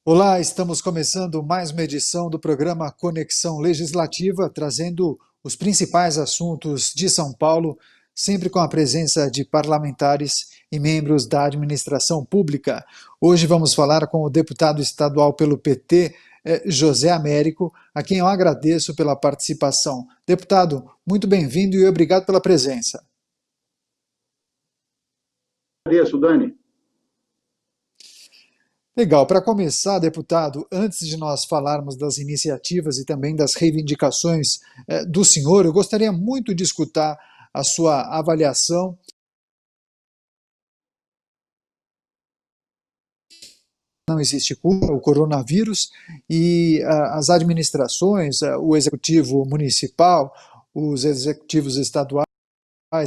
Olá, estamos começando mais uma edição do programa Conexão Legislativa, trazendo os principais assuntos de São Paulo, sempre com a presença de parlamentares e membros da administração pública. Hoje vamos falar com o deputado estadual pelo PT, José Américo, a quem eu agradeço pela participação. Deputado, muito bem-vindo e obrigado pela presença. Agradeço, Dani. Legal. Para começar, deputado, antes de nós falarmos das iniciativas e também das reivindicações do senhor, eu gostaria muito de escutar a sua avaliação. Não existe cura, o coronavírus, e as administrações, o executivo municipal, os executivos estaduais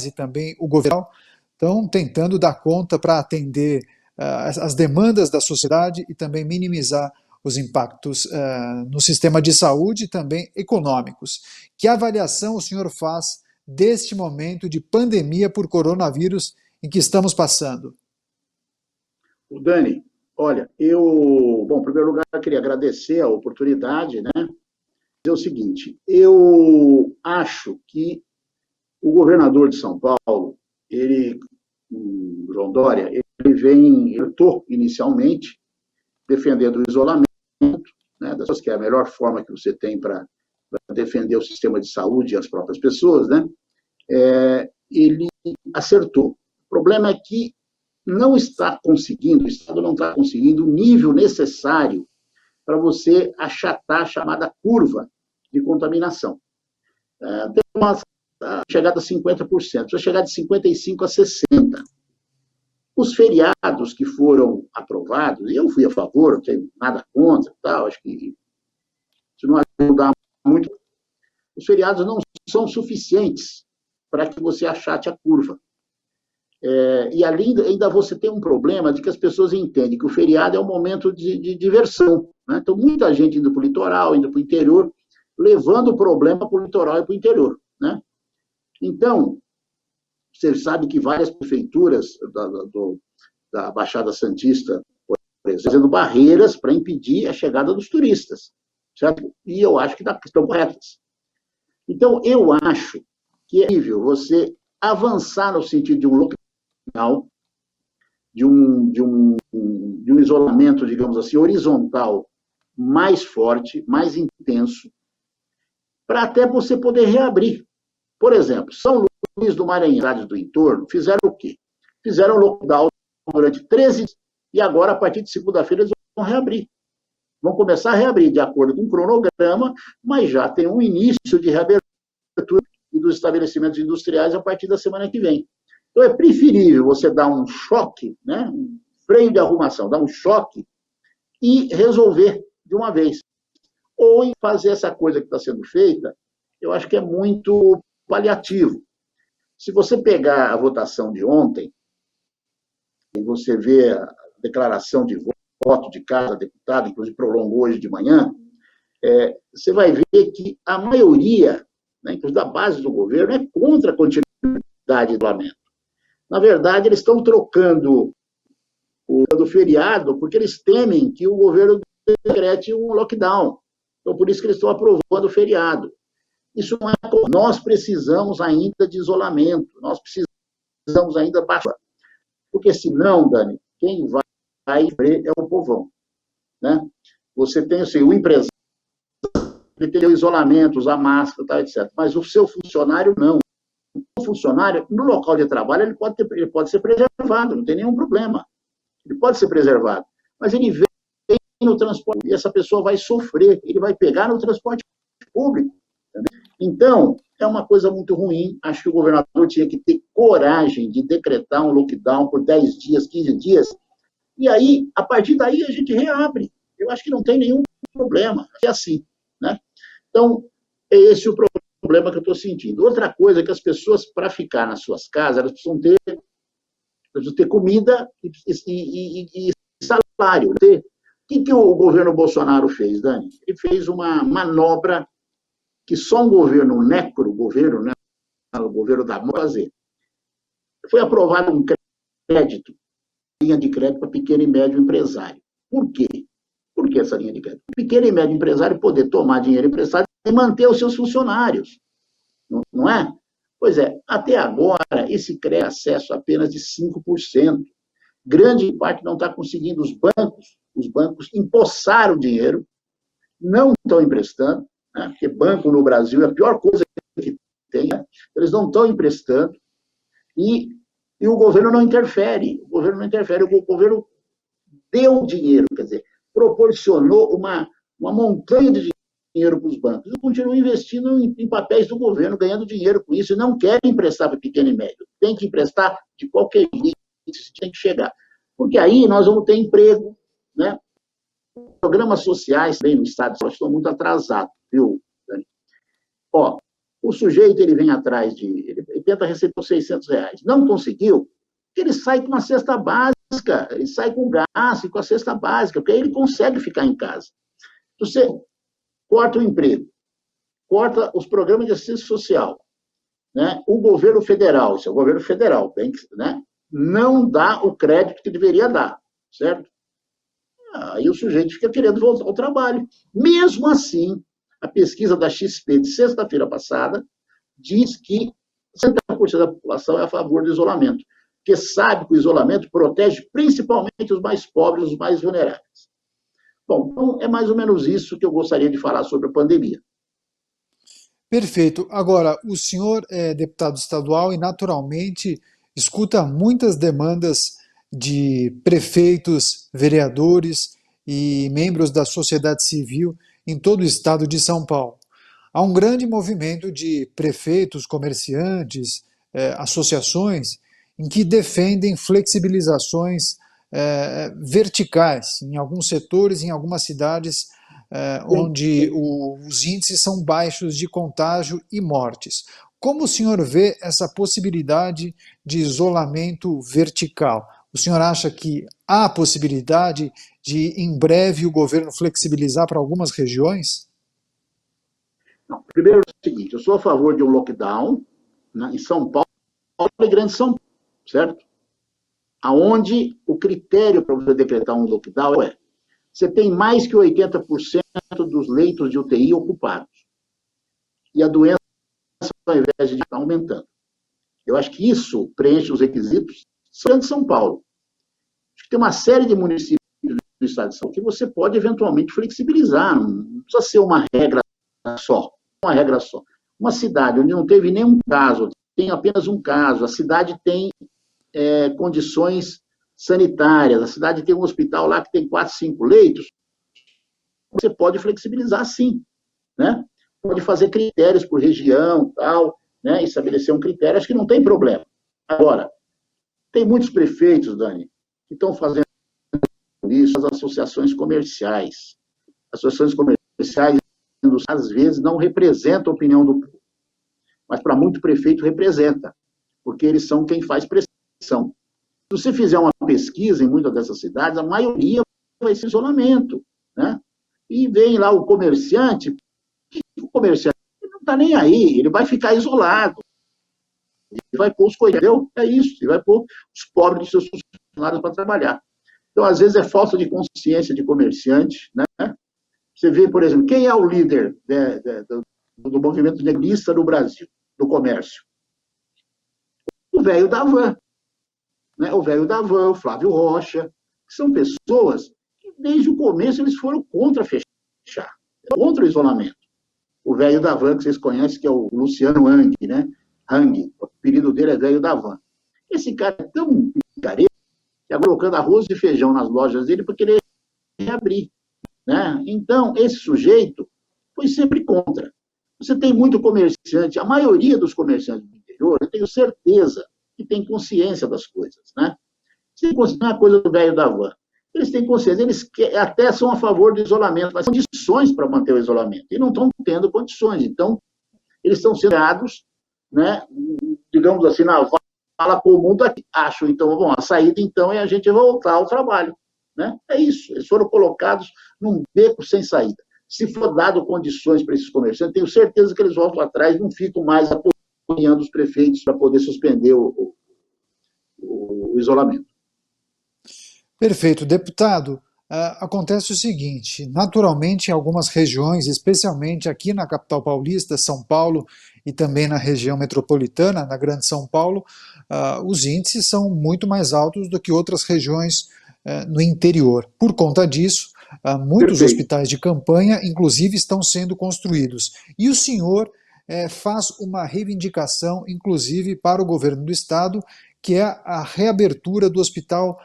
e também o governo estão tentando dar conta para atender as demandas da sociedade e também minimizar os impactos no sistema de saúde e também econômicos. Que avaliação o senhor faz deste momento de pandemia por coronavírus em que estamos passando? O Dani, olha, bom, em primeiro lugar, eu queria agradecer a oportunidade, né? Dizer o seguinte, eu acho que o governador de São Paulo, o João Dória, ele estou inicialmente defendendo o isolamento, né, das pessoas, que é a melhor forma que você tem para defender o sistema de saúde e as próprias pessoas, né? Ele acertou. O problema é que não está conseguindo, o Estado não está conseguindo o nível necessário para você achatar a chamada curva de contaminação. Tem uma chegada a 50%, precisa chegar de 55% a 60%. Os feriados que foram aprovados, e eu fui a favor, não tenho nada contra, tal, acho que se não ajudar muito, os feriados não são suficientes para que você achate a curva. E ainda você tem um problema de que as pessoas entendem que o feriado é um momento de diversão. Né? Então, muita gente indo para o litoral, indo para o interior, levando o problema para o litoral e para o interior. Né? Então, você sabe que várias prefeituras da Baixada Santista, por exemplo, fazendo barreiras para impedir a chegada dos turistas. Certo? E eu acho que estão corretas. Então, eu acho que é possível você avançar no sentido de um lockdown, de um isolamento, digamos assim, horizontal mais forte, mais intenso, para até você poder reabrir. Por exemplo, São Luís do Maranhão, cidades do entorno, fizeram o quê? Fizeram lockdown durante 13 dias e agora, a partir de segunda-feira, eles vão reabrir. Vão começar a reabrir de acordo com o cronograma, mas já tem um início de reabertura e dos estabelecimentos industriais a partir da semana que vem. Então, é preferível você dar um choque, né, um freio de arrumação, dar um choque e resolver de uma vez. Ou em fazer essa coisa que está sendo feita, eu acho que é muito paliativo. Se você pegar a votação de ontem, e você vê a declaração de voto de cada deputado, inclusive prolongou hoje de manhã, você vai ver que a maioria, né, inclusive da base do governo, é contra a continuidade do isolamento. Na verdade, eles estão trocando o feriado porque eles temem que o governo decrete um lockdown. Então, por isso que eles estão aprovando o feriado. Isso não é. Nós precisamos ainda de isolamento, nós precisamos ainda baixar. Porque senão, Dani, quem vai sofrer é o povão. Né? Você tem assim, o empresário, ele tem o isolamento, usar máscara, tal, etc. Mas o seu funcionário não. O funcionário, no local de trabalho, ele pode ser preservado, não tem nenhum problema. Ele pode ser preservado. Mas ele vem no transporte e essa pessoa vai sofrer, ele vai pegar no transporte público. Entendeu? Então, é uma coisa muito ruim. Acho que o governador tinha que ter coragem de decretar um lockdown por 10 dias, 15 dias, e aí, a partir daí, a gente reabre. Eu acho que não tem nenhum problema. É assim. Né? Então, é esse o problema que eu estou sentindo. Outra coisa é que as pessoas, para ficar nas suas casas, elas precisam ter comida e salário. O que o governo Bolsonaro fez, Dani? Ele fez uma manobra que só um governo governo, né, o governo da moda fazer. Foi aprovado um crédito, linha de crédito para pequeno e médio empresário. Por quê? Por que essa linha de crédito? O pequeno e médio empresário poder tomar dinheiro emprestado e manter os seus funcionários, não é? Pois é, até agora, esse crédito acesso apenas de 5%. Grande parte não está conseguindo. Os bancos empossaram o dinheiro, não estão emprestando, né? Porque banco no Brasil é a pior coisa que tem, né? Eles não estão emprestando, e o governo não interfere. O governo deu dinheiro, quer dizer, proporcionou uma montanha de dinheiro para os bancos. E continuam investindo em papéis do governo, ganhando dinheiro com isso, e não querem emprestar para pequeno e médio. Tem que emprestar de qualquer jeito, tem que chegar. Porque aí nós vamos ter emprego, né? Programas sociais também no Estado estão muito atrasados, viu, Dani? Ó, o sujeito, ele vem atrás ele tenta receber os R$ 600. Não conseguiu, ele sai com uma cesta básica, ele sai com gás e com a cesta básica, porque aí ele consegue ficar em casa. Você corta o emprego, corta os programas de assistência social, né? O governo federal, isso é o governo federal, né? Não dá o crédito que deveria dar, certo? Aí o sujeito fica querendo voltar ao trabalho. Mesmo assim, a pesquisa da XP de sexta-feira passada diz que 60% da população é a favor do isolamento, porque sabe que o isolamento protege principalmente os mais pobres, os mais vulneráveis. Bom, então é mais ou menos isso que eu gostaria de falar sobre a pandemia. Perfeito. Agora, o senhor é deputado estadual e, naturalmente, escuta muitas demandas de prefeitos, vereadores e membros da sociedade civil em todo o estado de São Paulo. Há um grande movimento de prefeitos, comerciantes, associações, em que defendem flexibilizações verticais em alguns setores, em algumas cidades onde os índices são baixos de contágio e mortes. Como o senhor vê essa possibilidade de isolamento vertical? O senhor acha que há possibilidade de, em breve, o governo flexibilizar para algumas regiões? Não, primeiro é o seguinte, eu sou a favor de um lockdown, né, em São Paulo e Grande São Paulo, certo? Aonde o critério para você decretar um lockdown é: você tem mais que 80% dos leitos de UTI ocupados. E a doença, ao invés de estar aumentando. Eu acho que isso preenche os requisitos só de São Paulo. Acho que tem uma série de municípios do estado de São Paulo que você pode eventualmente flexibilizar. Não precisa ser uma regra só. Uma regra só. Uma cidade onde não teve nenhum caso, tem apenas um caso, a cidade tem condições sanitárias, a cidade tem um hospital lá que tem 4, 5 leitos, você pode flexibilizar sim, né? Pode fazer critérios por região, tal, né? Estabelecer um critério, acho que não tem problema. Agora, tem muitos prefeitos, Dani, que estão fazendo isso, as associações comerciais. Associações comerciais, às vezes, não representam a opinião do povo, mas para muito prefeito representa, porque eles são quem faz pressão. Se você fizer uma pesquisa em muitas dessas cidades, a maioria vai ser isolamento, né? E vem lá o comerciante não está nem aí, ele vai ficar isolado, ele vai pôr os coitados, é isso, ele vai pôr os pobres dos seus funcionários para trabalhar. Então, às vezes, é falta de consciência de comerciante, né? Você vê, por exemplo, quem é o líder do movimento negrista no Brasil, do comércio? O velho da van. Né? O velho da van, o Flávio Rocha, que são pessoas que, desde o começo, eles foram contra fechar, contra o isolamento. O velho da van, que vocês conhecem, que é o Luciano Hang, né? Hang, o apelido dele é velho da van. Esse cara é tão picareta que agora colocando arroz e feijão nas lojas dele porque ele ia abrir. Né? Então, esse sujeito foi sempre contra. Você tem muito comerciante, a maioria dos comerciantes do interior, eu tenho certeza que tem consciência das coisas. Né? Você tem consciência, não é coisa do velho da van. Eles têm consciência, eles até são a favor do isolamento, mas são condições para manter o isolamento, e não estão tendo condições. Então, eles estão sendo criados, né, digamos assim, na vala comum daqui. Acho, então, bom, a saída, então, é a gente voltar ao trabalho. Né? É isso, eles foram colocados num beco sem saída. Se for dado condições para esses comerciantes, tenho certeza que eles voltam atrás, não ficam mais apoiando os prefeitos para poder suspender o isolamento. Perfeito. Deputado, acontece o seguinte: naturalmente, em algumas regiões, especialmente aqui na capital paulista, São Paulo, e também na região metropolitana, na Grande São Paulo, os índices são muito mais altos do que outras regiões no interior. Por conta disso, muitos Perfeito. hospitais de campanha, inclusive, estão sendo construídos. E o senhor faz uma reivindicação, inclusive, para o governo do estado, que é a reabertura do hospital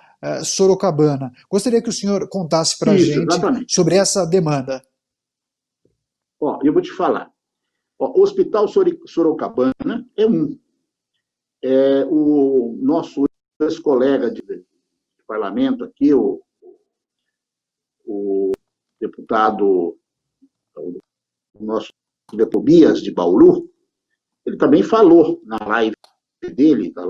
Sorocabana. Gostaria que o senhor contasse para a Isso, gente exatamente. sobre essa demanda. Ó, eu vou te falar. Ó, o Hospital Sorocabana é um. O nosso ex-colega de parlamento aqui, o deputado, o nosso deputado Bias de Bauru, ele também falou na live dele, na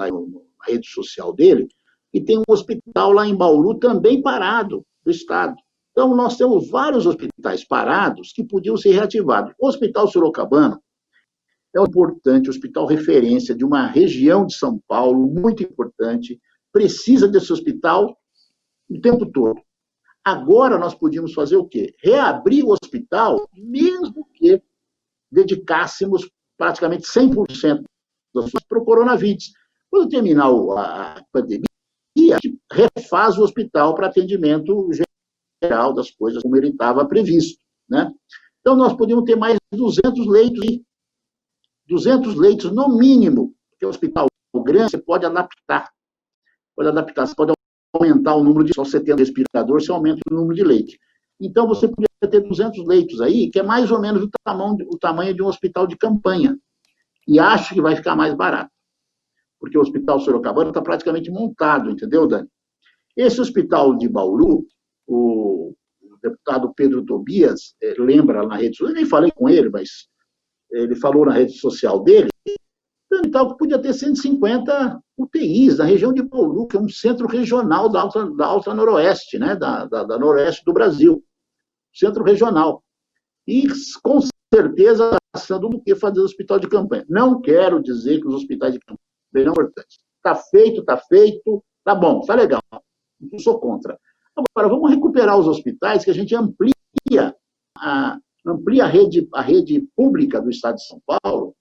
rede social dele, que tem um hospital lá em Bauru também parado, do Estado. Então, nós temos vários hospitais parados que podiam ser reativados. O Hospital Sorocabana é um importante hospital referência de uma região de São Paulo, muito importante, precisa desse hospital o tempo todo. Agora nós podíamos fazer o quê? Reabrir o hospital, mesmo que dedicássemos praticamente 100% das ações para o coronavírus. Quando terminar a pandemia, a gente refaz o hospital para atendimento geral das coisas como ele estava previsto. Né? Então, nós podíamos ter mais 200 leitos, 200 leitos no mínimo, porque o hospital grande você pode adaptar, você pode aumentar o número de só você tendo respirador, você aumenta o número de leitos. Então, você podia ter 200 leitos aí, que é mais ou menos o tamanho de um hospital de campanha. E acho que vai ficar mais barato, porque o Hospital Sorocabana está praticamente montado, entendeu, Dani? Esse hospital de Bauru, o deputado Pedro Tobias lembra na rede social, eu nem falei com ele, mas ele falou na rede social dele, que podia ter 150 UTIs na região de Bauru, que é um centro regional da Alta Noroeste, né, da Noroeste do Brasil, centro regional. E, com certeza, passando do que fazer hospital de campanha. Não quero dizer que os hospitais de campanha são importantes. Está feito, tá bom, tá legal. Não sou contra. Agora, vamos recuperar os hospitais, que a gente amplia a rede pública do Estado de São Paulo,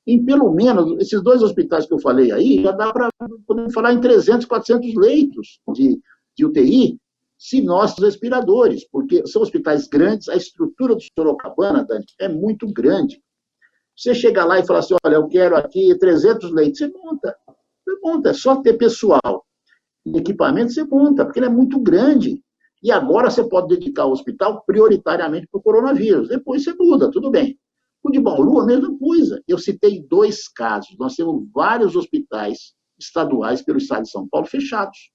em pelo menos, esses dois hospitais que eu falei aí, já dá para, podemos falar em 300, 400 leitos de UTI, se nós respiradores, porque são hospitais grandes, a estrutura do Sorocabana, Dani, é muito grande. Você chega lá e fala assim, olha, eu quero aqui 300 leitos, você monta, é só ter pessoal e equipamento, você monta, porque ele é muito grande. E agora você pode dedicar o hospital prioritariamente para o coronavírus, depois você muda, tudo bem. O de Bauru, a mesma coisa. Eu citei 2 casos. Nós temos vários hospitais estaduais pelo estado de São Paulo fechados.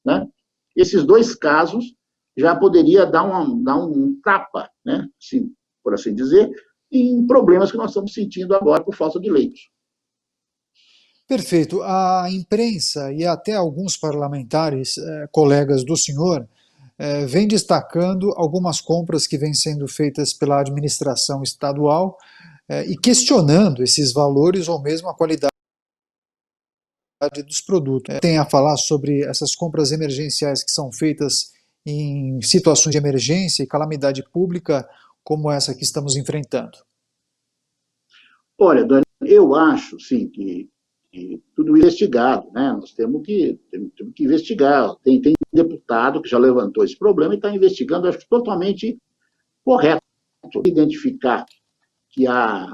Né? Esses 2 casos já poderia dar um tapa, né? Assim, por assim dizer, em problemas que nós estamos sentindo agora por falta de leitos. Perfeito. A imprensa e até alguns parlamentares, colegas do senhor, vem destacando algumas compras que vêm sendo feitas pela administração estadual e questionando esses valores ou mesmo a qualidade dos produtos. Tem a falar sobre essas compras emergenciais que são feitas em situações de emergência e calamidade pública como essa que estamos enfrentando. Olha, Dani, eu acho, sim, que tudo investigado, né? Nós temos que investigar. Tem deputado que já levantou esse problema e está investigando, acho que totalmente correto. Identificar que há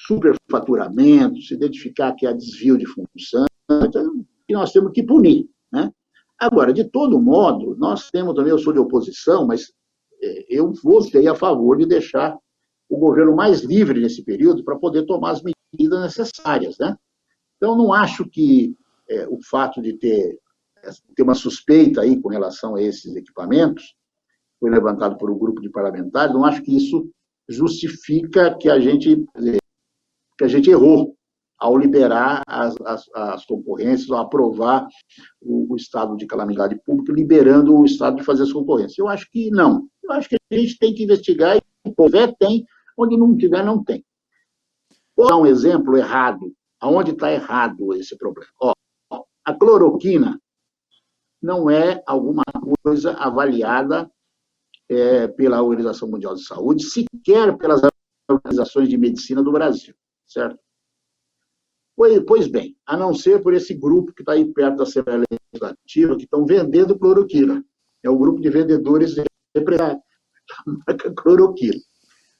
superfaturamento, se identificar que há desvio de função, então, que nós temos que punir, né? Agora, de todo modo, nós temos também, eu sou de oposição, mas eu votei a favor de deixar o governo mais livre nesse período para poder tomar as medidas necessárias, né? Então, não acho que o fato de ter uma suspeita aí com relação a esses equipamentos, foi levantado por um grupo de parlamentares, não acho que isso justifica que a gente errou ao liberar as concorrências, ao aprovar o estado de calamidade pública, liberando o estado de fazer as concorrências. Eu acho que não. Eu acho que a gente tem que investigar, e se houver, tem, onde não tiver, não tem. Vou dar um exemplo errado, aonde está errado esse problema. Ó, a cloroquina não é alguma coisa avaliada pela Organização Mundial de Saúde, sequer pelas organizações de medicina do Brasil, certo? Pois bem, a não ser por esse grupo que está aí perto da Assembleia Legislativa, que estão vendendo cloroquina. É o grupo de vendedores da marca cloroquina.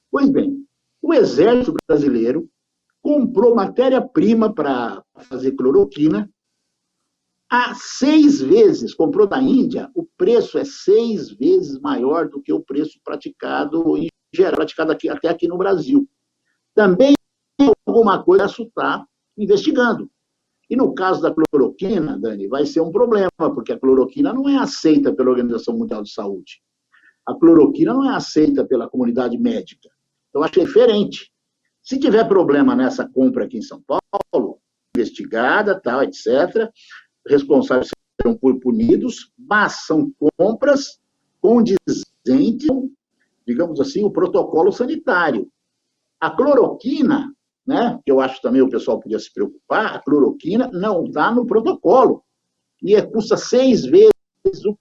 Pois bem, o Exército Brasileiro comprou matéria-prima para fazer cloroquina a 6 vezes, comprou da Índia, o preço é 6 vezes maior do que o preço praticado em geral, praticado até aqui no Brasil. Também alguma coisa isso está investigando. E no caso da cloroquina, Dani, vai ser um problema, porque a cloroquina não é aceita pela Organização Mundial de Saúde. A cloroquina não é aceita pela comunidade médica. Então, acho que é diferente. Se tiver problema nessa compra aqui em São Paulo, investigada, tal, etc., responsáveis serão punidos, mas são compras condizentes, digamos assim, o protocolo sanitário. A cloroquina, né, que eu acho também o pessoal podia se preocupar, a cloroquina não está no protocolo. E custa 6 vezes o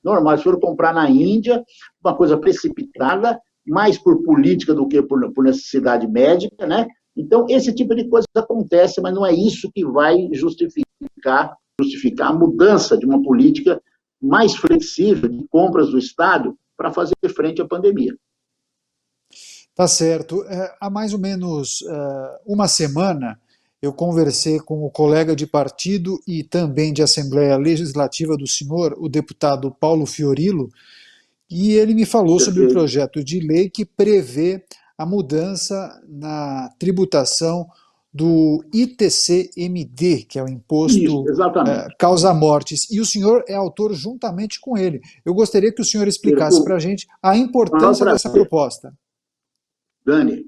normal. Se for comprar na Índia, uma coisa precipitada, mais por política do que por necessidade médica, né? Então, esse tipo de coisa acontece, mas não é isso que vai justificar a mudança de uma política mais flexível de compras do Estado para fazer frente à pandemia. Tá certo. Há mais ou menos uma semana, eu conversei com o colega de partido e também de Assembleia Legislativa do senhor, o deputado Paulo Fiorilo, e ele me falou sobre o projeto de lei que prevê a mudança na tributação do ITCMD, que é o Imposto Causa-Mortes, e o senhor é autor juntamente com ele. Eu gostaria que o senhor explicasse para a gente a importância dessa proposta. Dani,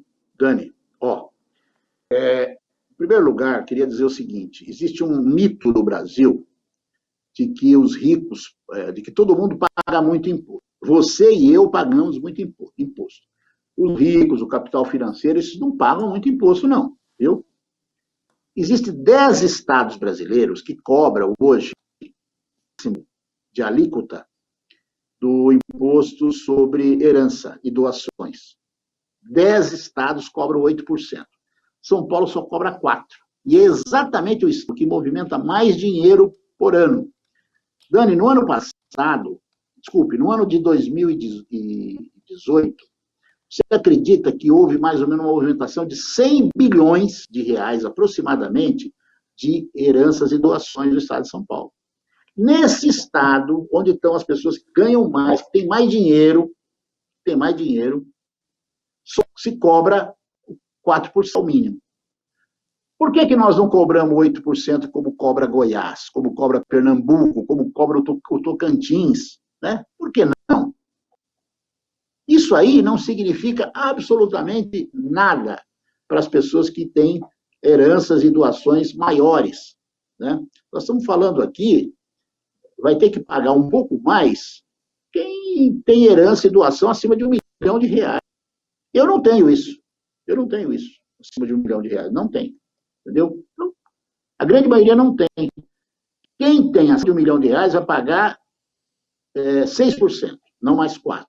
em primeiro lugar, queria dizer o seguinte, existe um mito no Brasil de que os ricos, de que todo mundo paga muito imposto. Você e eu pagamos muito imposto. Os ricos, o capital financeiro, esses não pagam muito imposto, não, viu? Existem 10 estados brasileiros que cobram hoje de alíquota do imposto sobre herança e doações. 10 estados cobram 8%. São Paulo só cobra 4%. E é exatamente o estado que movimenta mais dinheiro por ano. Dani, no ano de 2018, você acredita que houve mais ou menos uma movimentação de 100 bilhões de reais, aproximadamente, de heranças e doações do estado de São Paulo. Nesse estado, onde estão as pessoas que ganham mais, que têm mais dinheiro, só se cobra 4% ao mínimo. Por que nós não cobramos 8% como cobra Goiás, como cobra Pernambuco, como cobra o Tocantins? Né? Por que não? Isso aí não significa absolutamente nada para as pessoas que têm heranças e doações maiores. Né? Nós estamos falando aqui, vai ter que pagar um pouco mais quem tem herança e doação acima de R$1 milhão. Eu não tenho isso, acima de R$1 milhão, não tenho, entendeu? Então, a grande maioria não tem. Quem tem acima de R$1 milhão vai pagar 6%, não mais 4%.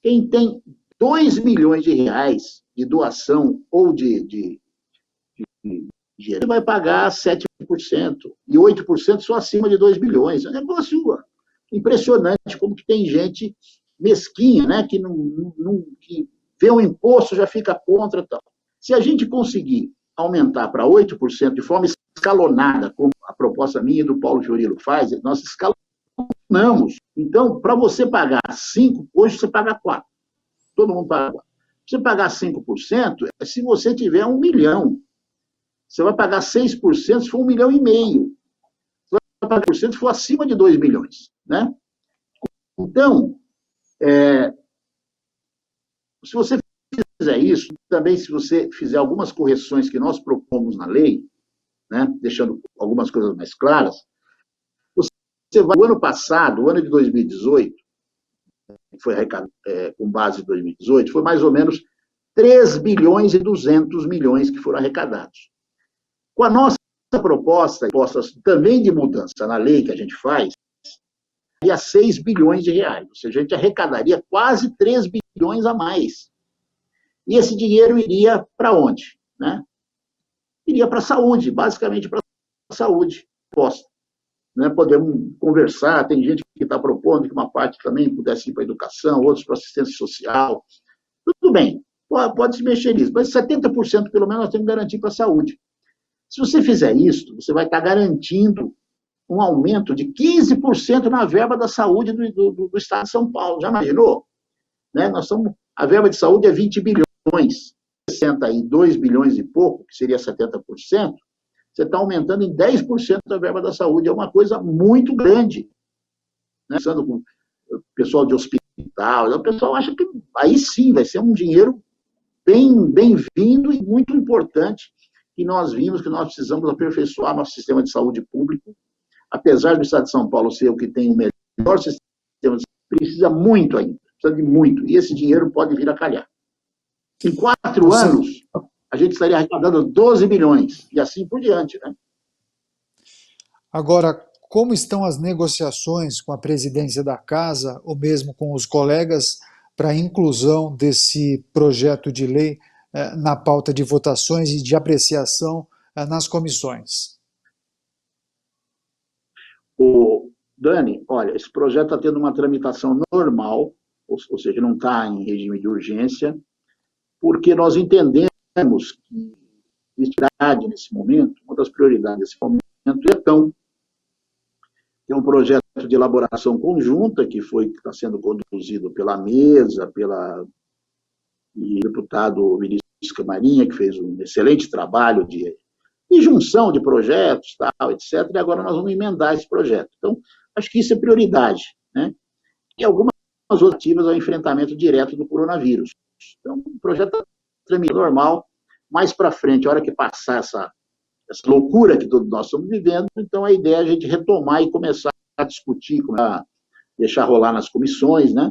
Quem tem R$2 milhões de doação ou de dinheiro vai pagar 7%, e 8% só acima de R$2 milhões. É um negócio impressionante, como que tem gente mesquinha, né, que que vê o imposto já fica contra tal. Se a gente conseguir aumentar para 8% de forma escalonada, como a proposta minha e do Paulo Fiorilo faz, nós escalonamos. Então, para você pagar 5%, hoje você paga 4%. Todo mundo paga 4%. Você pagar 5% é se você tiver R$1 milhão. Você vai pagar 6% se for R$1,5 milhão. Você vai pagar 1% se for acima de R$2 milhões. Né? Então, se você fizer isso, também se você fizer algumas correções que nós propomos na lei, né, deixando algumas coisas mais claras, você vai, o ano passado, o ano de 2018, que foi com base em 2018, foi mais ou menos 3 bilhões e 200 milhões que foram arrecadados. Com a nossa proposta também de mudança na lei que a gente faz, seria 6 bilhões de reais, ou seja, a gente arrecadaria quase 3 bilhões a mais. E esse dinheiro iria para onde? Né? Iria para a saúde, basicamente para a saúde, posta. Né? Podemos conversar, tem gente que está propondo que uma parte também pudesse ir para a educação, outros para assistência social. Tudo bem, pode se mexer nisso, mas 70% pelo menos nós temos que garantir para a saúde. Se você fizer isso, você vai estar garantindo um aumento de 15% na verba da saúde do Estado de São Paulo. Já imaginou? Né? A verba de saúde é 20 bilhões, 62 bilhões e pouco, que seria 70%, você está aumentando em 10% a verba da saúde. É uma coisa muito grande. Né? Com o pessoal de hospital, o pessoal acha que aí sim vai ser um dinheiro bem-vindo e muito importante que nós vimos que nós precisamos aperfeiçoar nosso sistema de saúde público. Apesar do Estado de São Paulo ser o que tem o melhor sistema de saúde, precisa muito ainda, precisa de muito, e esse dinheiro pode vir a calhar. Em 4 anos, a gente estaria arrecadando 12 bilhões, e assim por diante. Né? Agora, como estão as negociações com a presidência da Casa, ou mesmo com os colegas, para a inclusão desse projeto de lei na pauta de votações e de apreciação nas comissões? Dani, olha, esse projeto está tendo uma tramitação normal, ou seja, não está em regime de urgência, porque nós entendemos que nesse momento, uma das prioridades nesse momento é um projeto de elaboração conjunta que está sendo conduzido pela mesa, e o deputado Vinícius Camarinha, que fez um excelente trabalho de junção de projetos, tal, etc. E agora nós vamos emendar esse projeto. Então, acho que isso é prioridade. Né? E algumas alternativas ao enfrentamento direto do coronavírus. Então, o projeto está tramitando normal. Mais para frente, a hora que passar essa loucura que todos nós estamos vivendo, então a ideia é a gente retomar e começar a discutir, começar a deixar rolar nas comissões, né?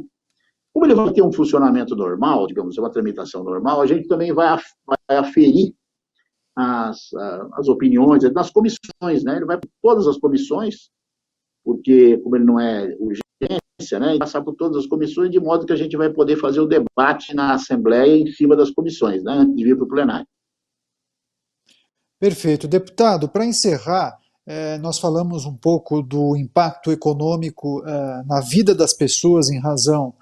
Como ele vai ter um funcionamento normal, digamos, uma tramitação normal, a gente também vai aferir as opiniões nas comissões, né? Ele vai por todas as comissões, porque como ele não é urgência, né? Ele vai passar por todas as comissões, de modo que a gente vai poder fazer o debate na Assembleia em cima das comissões, né? Antes de vir para o plenário. Perfeito. Deputado, para encerrar, nós falamos um pouco do impacto econômico na vida das pessoas em razão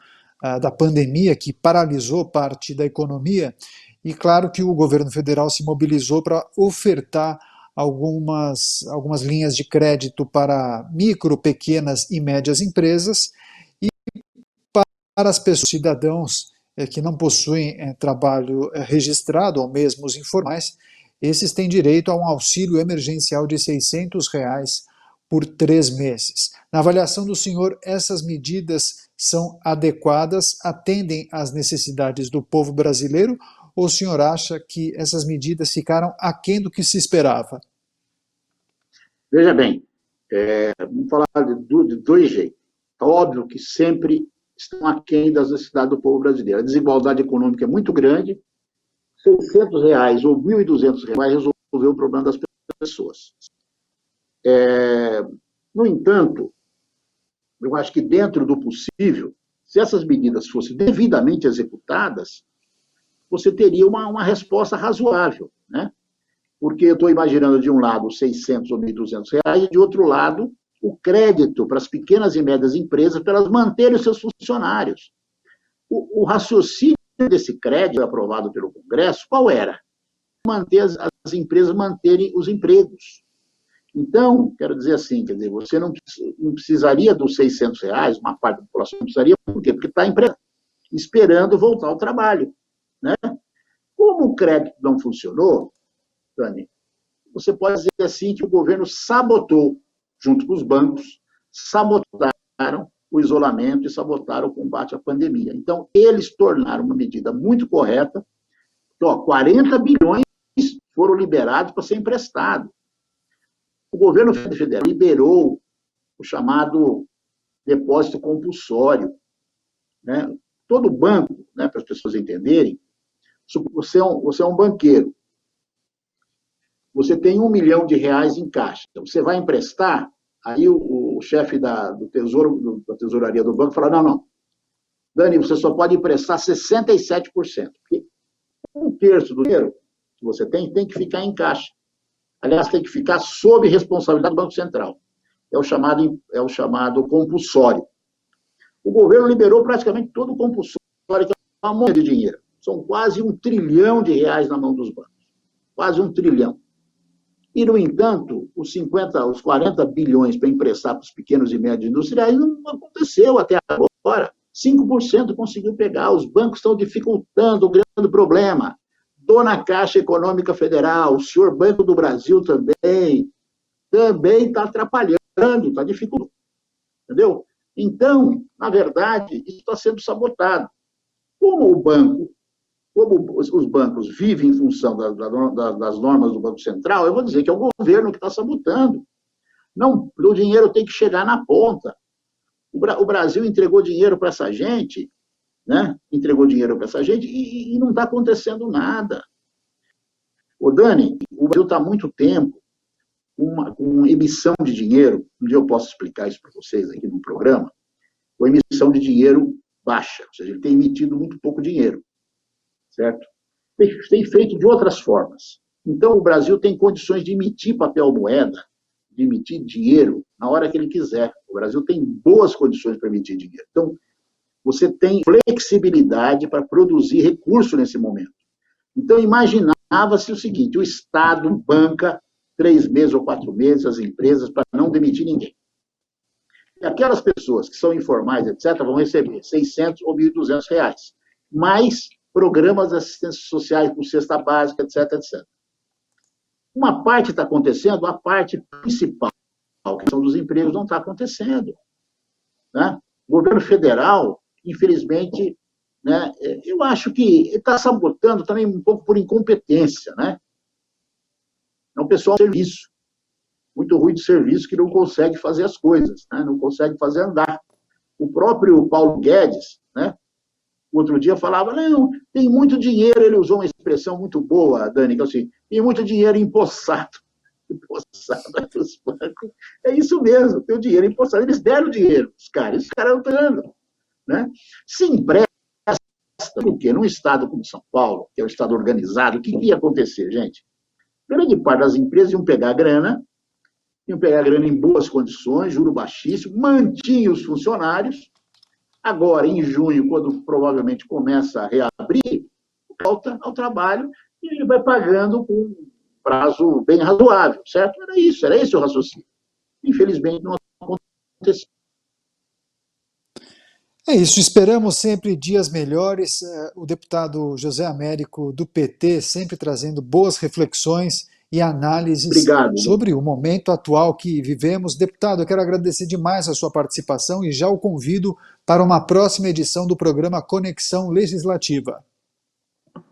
da pandemia, que paralisou parte da economia, e claro que o governo federal se mobilizou para ofertar algumas linhas de crédito para micro, pequenas e médias empresas e para as pessoas, cidadãos que não possuem trabalho registrado, ou mesmo os informais. Esses têm direito a um auxílio emergencial de R$600 por 3 meses. Na avaliação do senhor, essas medidas são adequadas, atendem às necessidades do povo brasileiro, ou o senhor acha que essas medidas ficaram aquém do que se esperava? Veja bem, vamos falar de 2 jeitos. É óbvio que sempre estão aquém das necessidades do povo brasileiro. A desigualdade econômica é muito grande, R$600 ou R$1.200 vai resolver o problema das pessoas. No entanto, eu acho que dentro do possível, se essas medidas fossem devidamente executadas, você teria uma resposta razoável, né? Porque eu estou imaginando, de um lado, R$600 ou R$1.200, e de outro lado, o crédito para as pequenas e médias empresas para elas manterem os seus funcionários. O raciocínio desse crédito aprovado pelo Congresso, qual era? Manter as empresas manterem os empregos. Então, quero dizer assim, você não precisaria dos R$600, uma parte da população não precisaria, por quê? Porque está esperando voltar ao trabalho. Né? Como o crédito não funcionou, Dani, você pode dizer assim que o governo sabotou, junto com os bancos, sabotaram o isolamento e sabotaram o combate à pandemia. Então, eles tornaram uma medida muito correta. Então, 40 bilhões foram liberados para ser emprestado. O governo federal liberou o chamado depósito compulsório. Né? Todo banco, né, para as pessoas entenderem, você é um banqueiro. você tem R$ 1 milhão em caixa. Então, você vai emprestar, aí o chefe da tesouraria do banco fala, não, Dani, você só pode emprestar 67%, porque 1/3 do dinheiro que você tem que ficar em caixa. Aliás, tem que ficar sob responsabilidade do Banco Central. É o chamado compulsório. O governo liberou praticamente todo o compulsório, que é uma monta de dinheiro. São quase R$ 1 trilhão na mão dos bancos. Quase 1 trilhão. E, no entanto, os 40 bilhões para emprestar para os pequenos e médios industriais não aconteceu até agora. 5% conseguiu pegar. Os bancos estão dificultando, criando problema. Dona Caixa Econômica Federal, o senhor Banco do Brasil também está atrapalhando, está dificultando. Entendeu? Então, na verdade, isso está sendo sabotado. Como os bancos vivem em função das normas do Banco Central, eu vou dizer que é o governo que está sabotando. Não, o dinheiro tem que chegar na ponta. O Brasil entregou dinheiro para essa gente, né? Entregou dinheiro para essa gente e não está acontecendo nada. Ô, Dani, o Brasil está há muito tempo com emissão de dinheiro, um dia eu posso explicar isso para vocês aqui no programa, com emissão de dinheiro baixa, ou seja, ele tem emitido muito pouco dinheiro, certo? Tem feito de outras formas. Então, o Brasil tem condições de emitir papel moeda, de emitir dinheiro na hora que ele quiser. O Brasil tem boas condições para emitir dinheiro. Então, você tem flexibilidade para produzir recurso nesse momento. Então, imaginava-se o seguinte, o Estado banca 3 meses ou 4 meses as empresas para não demitir ninguém. E aquelas pessoas que são informais, etc., vão receber 600 ou 1.200 reais, mais programas de assistência social com cesta básica, etc., etc. Uma parte está acontecendo, a parte principal, a questão dos empregos, não está acontecendo. Né? O governo federal, infelizmente, né, eu acho que está sabotando também um pouco por incompetência. Né? É um pessoal de serviço, muito ruim de serviço, que não consegue fazer as coisas, né? Não consegue fazer andar. O próprio Paulo Guedes, né, outro dia falava, não, tem muito dinheiro, ele usou uma expressão muito boa, Dani, que é assim, tem muito dinheiro empossado. Empossado nos bancos. É isso mesmo, tem o dinheiro empossado. Eles deram dinheiro, os caras estão dando. Né? Se empresta, o quê? Num estado como São Paulo, que é um estado organizado, o que ia acontecer, gente? Grande parte das empresas iam pegar a grana em boas condições, juro baixíssimo, mantinha os funcionários. Agora, em junho, quando provavelmente começa a reabrir, volta ao trabalho e ele vai pagando com um prazo bem razoável, certo? Era esse o raciocínio. Infelizmente, não aconteceu. É isso, esperamos sempre dias melhores. O deputado José Américo, do PT, sempre trazendo boas reflexões e análises Obrigado, sobre o momento atual que vivemos. Deputado, eu quero agradecer demais a sua participação e já o convido para uma próxima edição do programa Conexão Legislativa.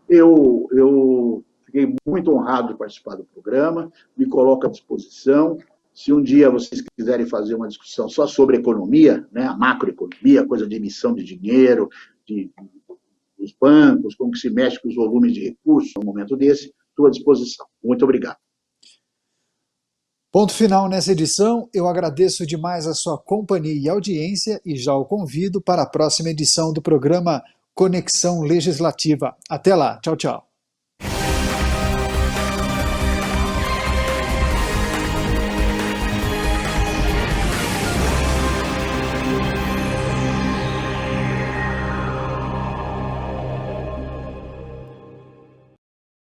Eu fiquei muito honrado de participar do programa, me coloco à disposição. Se um dia vocês quiserem fazer uma discussão só sobre economia, né, a macroeconomia, coisa de emissão de dinheiro, dos bancos, como que se mexe com os volumes de recursos no momento desse, estou à disposição. Muito obrigado. Ponto final nessa edição. Eu agradeço demais a sua companhia e audiência e já o convido para a próxima edição do programa Conexão Legislativa. Até lá. Tchau, tchau.